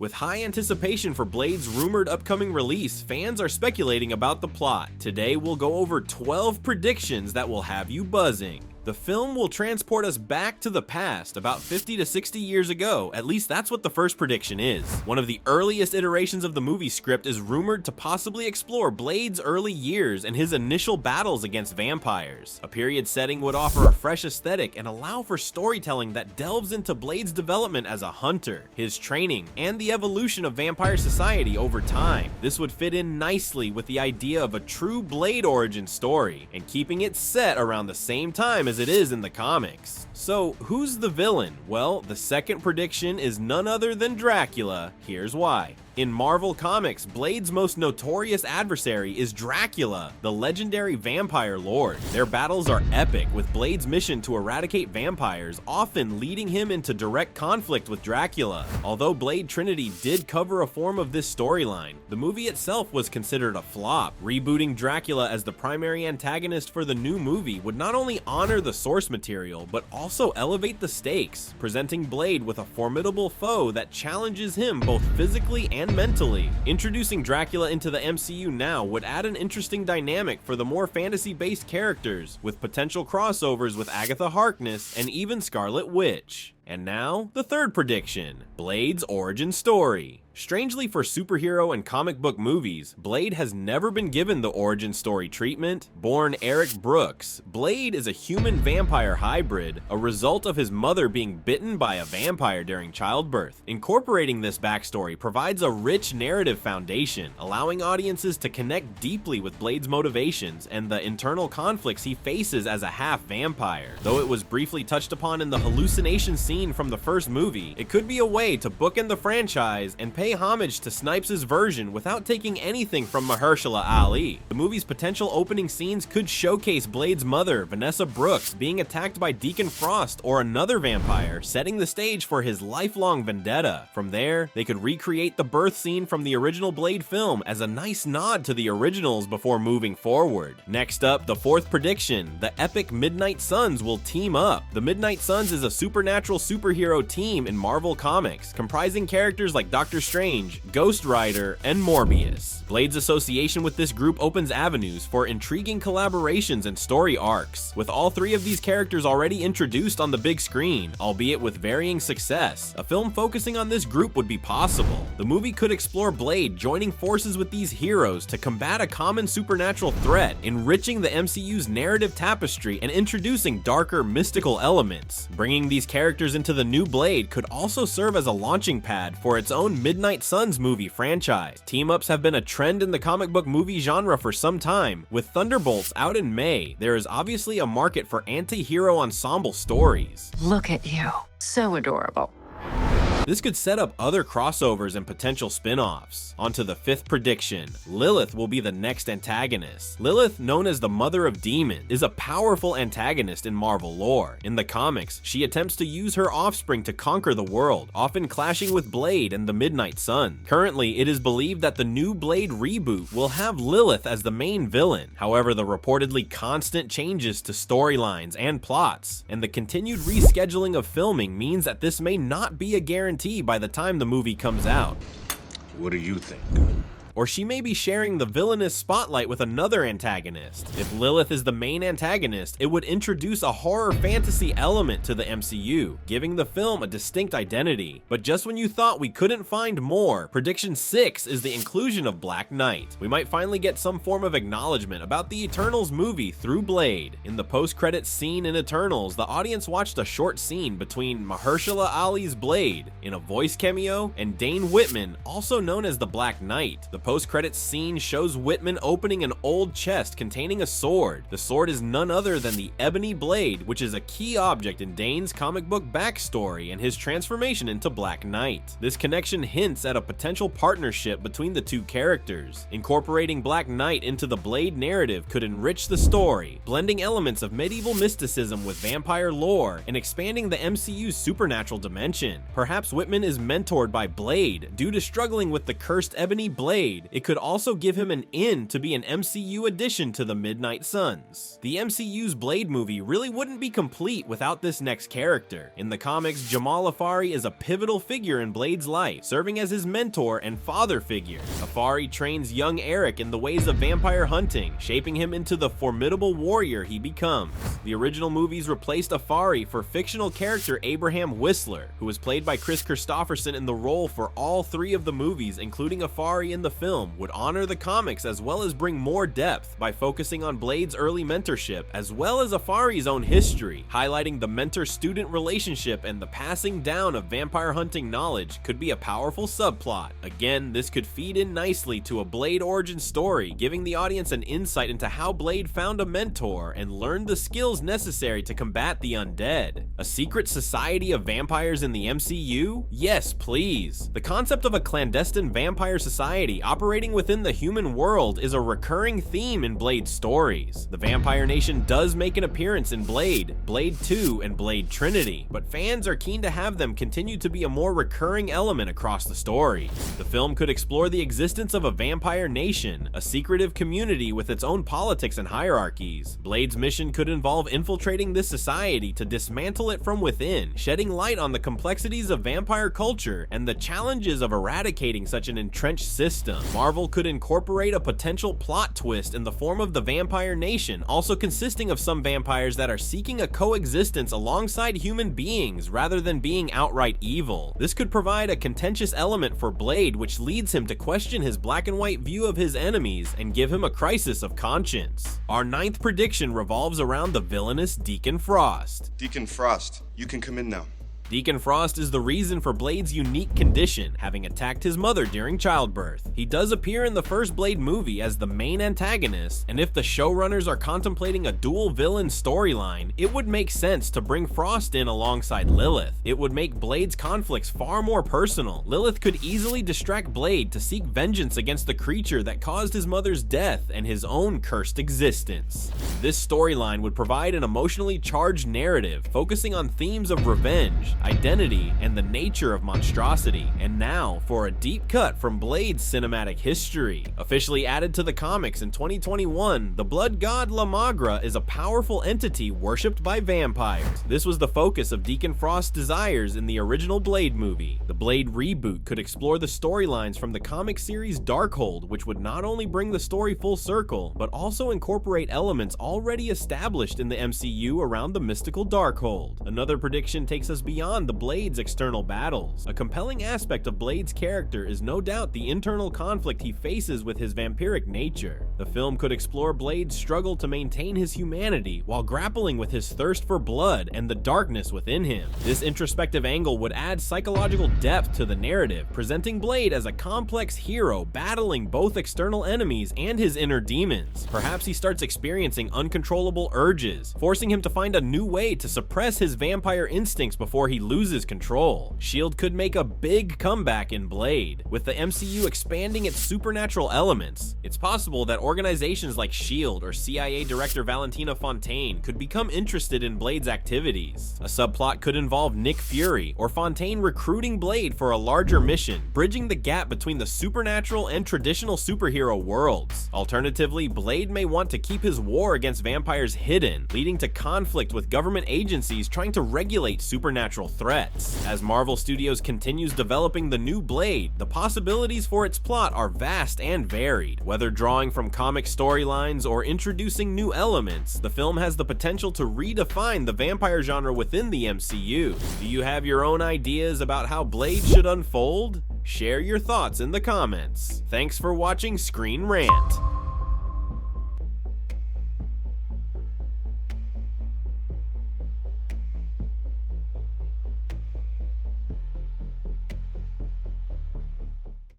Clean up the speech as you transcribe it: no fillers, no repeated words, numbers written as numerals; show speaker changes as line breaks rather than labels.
With high anticipation for Blade's rumored upcoming release, fans are speculating about the plot. Today we'll go over 12 predictions that will have you buzzing. The film will transport us back to the past, about 50 to 60 years ago. At least that's what the first prediction is. One of the earliest iterations of the movie script is rumored to possibly explore Blade's early years and his initial battles against vampires. A period setting would offer a fresh aesthetic and allow for storytelling that delves into Blade's development as a hunter, his training, and the evolution of vampire society over time. This would fit in nicely with the idea of a true Blade origin story, and keeping it set around the same time as it is in the comics. So, who's the villain? Well, the second prediction is none other than Dracula. Here's why. In Marvel Comics, Blade's most notorious adversary is Dracula, the legendary vampire lord. Their battles are epic, with Blade's mission to eradicate vampires often leading him into direct conflict with Dracula. Although Blade Trinity did cover a form of this storyline, the movie itself was considered a flop. Rebooting Dracula as the primary antagonist for the new movie would not only honor the source material, but also elevate the stakes, presenting Blade with a formidable foe that challenges him both physically and mentally. Introducing Dracula into the MCU now would add an interesting dynamic for the more fantasy-based characters, with potential crossovers with Agatha Harkness and even Scarlet Witch. And now, the third prediction, Blade's origin story. Strangely for superhero and comic book movies, Blade has never been given the origin story treatment. Born Eric Brooks, Blade is a human-vampire hybrid, a result of his mother being bitten by a vampire during childbirth. Incorporating this backstory provides a rich narrative foundation, allowing audiences to connect deeply with Blade's motivations and the internal conflicts he faces as a half-vampire. Though it was briefly touched upon in the hallucination scene from the first movie, it could be a way to bookend the franchise and pay homage to Snipes' version without taking anything from Mahershala Ali. The movie's potential opening scenes could showcase Blade's mother, Vanessa Brooks, being attacked by Deacon Frost or another vampire, setting the stage for his lifelong vendetta. From there, they could recreate the birth scene from the original Blade film as a nice nod to the originals before moving forward. Next up, the fourth prediction, the epic Midnight Suns will team up. The Midnight Suns is a supernatural superhero team in Marvel Comics, comprising characters like Doctor Strange, Ghost Rider, and Morbius. Blade's association with this group opens avenues for intriguing collaborations and story arcs. With all three of these characters already introduced on the big screen, albeit with varying success, a film focusing on this group would be possible. The movie could explore Blade joining forces with these heroes to combat a common supernatural threat, enriching the MCU's narrative tapestry and introducing darker, mystical elements. Bringing these characters into the new Blade could also serve as a launching pad for its own Midnight Suns movie franchise. Team-ups have been a trend in the comic book movie genre for some time. With Thunderbolts out in May, there is obviously a market for anti-hero ensemble stories.
Look at you, so adorable.
This could set up other crossovers and potential spin-offs. On to the fifth prediction, Lilith will be the next antagonist. Lilith, known as the Mother of Demons, is a powerful antagonist in Marvel lore. In the comics, she attempts to use her offspring to conquer the world, often clashing with Blade and the Midnight Sun. Currently, it is believed that the new Blade reboot will have Lilith as the main villain. However, the reportedly constant changes to storylines and plots, and the continued rescheduling of filming means that this may not be a guarantee by the time the movie comes out.
What do you think?
Or she may be sharing the villainous spotlight with another antagonist. If Lilith is the main antagonist, it would introduce a horror fantasy element to the MCU, giving the film a distinct identity. But just when you thought we couldn't find more, prediction 6 is the inclusion of Black Knight. We might finally get some form of acknowledgement about the Eternals movie through Blade. In the post-credits scene in Eternals, the audience watched a short scene between Mahershala Ali's Blade, in a voice cameo, and Dane Whitman, also known as the Black Knight. The post-credits scene shows Whitman opening an old chest containing a sword. The sword is none other than the Ebony Blade, which is a key object in Dane's comic book backstory and his transformation into Black Knight. This connection hints at a potential partnership between the two characters. Incorporating Black Knight into the Blade narrative could enrich the story, blending elements of medieval mysticism with vampire lore and expanding the MCU's supernatural dimension. Perhaps Whitman is mentored by Blade due to struggling with the cursed Ebony Blade Blade, it could also give him an in to be an MCU addition to the Midnight Suns. The MCU's Blade movie really wouldn't be complete without this next character. In the comics, Jamal Afari is a pivotal figure in Blade's life, serving as his mentor and father figure. Afari trains young Eric in the ways of vampire hunting, shaping him into the formidable warrior he becomes. The original movies replaced Afari for fictional character Abraham Whistler, who was played by Chris Christopherson in the role for all 3 of the movies, including Afari in the film, would honor the comics as well as bring more depth by focusing on Blade's early mentorship as well as Afari's own history, highlighting the mentor-student relationship and the passing down of vampire hunting knowledge could be a powerful subplot. Again, this could feed in nicely to a Blade origin story, giving the audience an insight into how Blade found a mentor and learned the skills necessary to combat the undead. A secret society of vampires in the MCU? Yes, please. The concept of a clandestine vampire society operating within the human world is a recurring theme in Blade's stories. The Vampire Nation does make an appearance in Blade, Blade 2, and Blade Trinity, but fans are keen to have them continue to be a more recurring element across the story. The film could explore the existence of a vampire nation, a secretive community with its own politics and hierarchies. Blade's mission could involve infiltrating this society to dismantle it from within, shedding light on the complexities of vampire culture and the challenges of eradicating such an entrenched system. Marvel could incorporate a potential plot twist in the form of the Vampire Nation, also consisting of some vampires that are seeking a coexistence alongside human beings rather than being outright evil. This could provide a contentious element for Blade, which leads him to question his black and white view of his enemies and give him a crisis of conscience. Our 9th prediction revolves around the villainous Deacon Frost.
Deacon Frost, you can come in now.
Deacon Frost is the reason for Blade's unique condition, having attacked his mother during childbirth. He does appear in the first Blade movie as the main antagonist, and if the showrunners are contemplating a dual villain storyline, it would make sense to bring Frost in alongside Lilith. It would make Blade's conflicts far more personal. Lilith could easily distract Blade to seek vengeance against the creature that caused his mother's death and his own cursed existence. This storyline would provide an emotionally charged narrative, focusing on themes of revenge, identity, and the nature of monstrosity. And now for a deep cut from Blade's cinematic history. Officially added to the comics in 2021, the blood god La Magra is a powerful entity worshipped by vampires. This was the focus of Deacon Frost's desires in the original Blade movie. The Blade reboot could explore the storylines from the comic series Darkhold, which would not only bring the story full circle, but also incorporate elements already established in the MCU around the mystical Darkhold. Another prediction takes us beyond the Blade's external battles. A compelling aspect of Blade's character is no doubt the internal conflict he faces with his vampiric nature. The film could explore Blade's struggle to maintain his humanity while grappling with his thirst for blood and the darkness within him. This introspective angle would add psychological depth to the narrative, presenting Blade as a complex hero battling both external enemies and his inner demons. Perhaps he starts experiencing uncontrollable urges, forcing him to find a new way to suppress his vampire instincts before he loses control. S.H.I.E.L.D. could make a big comeback in Blade, with the MCU expanding its supernatural elements. It's possible that organizations like S.H.I.E.L.D. or CIA Director Valentina Fontaine could become interested in Blade's activities. A subplot could involve Nick Fury or Fontaine recruiting Blade for a larger mission, bridging the gap between the supernatural and traditional superhero worlds. Alternatively, Blade may want to keep his war against vampires hidden, leading to conflict with government agencies trying to regulate supernatural threats. As Marvel Studios continues developing the new Blade, the possibilities for its plot are vast and varied. Whether drawing from comic storylines or introducing new elements, the film has the potential to redefine the vampire genre within the MCU. Do you have your own ideas about how Blade should unfold? Share your thoughts in the comments. Thanks for watching Screen Rant.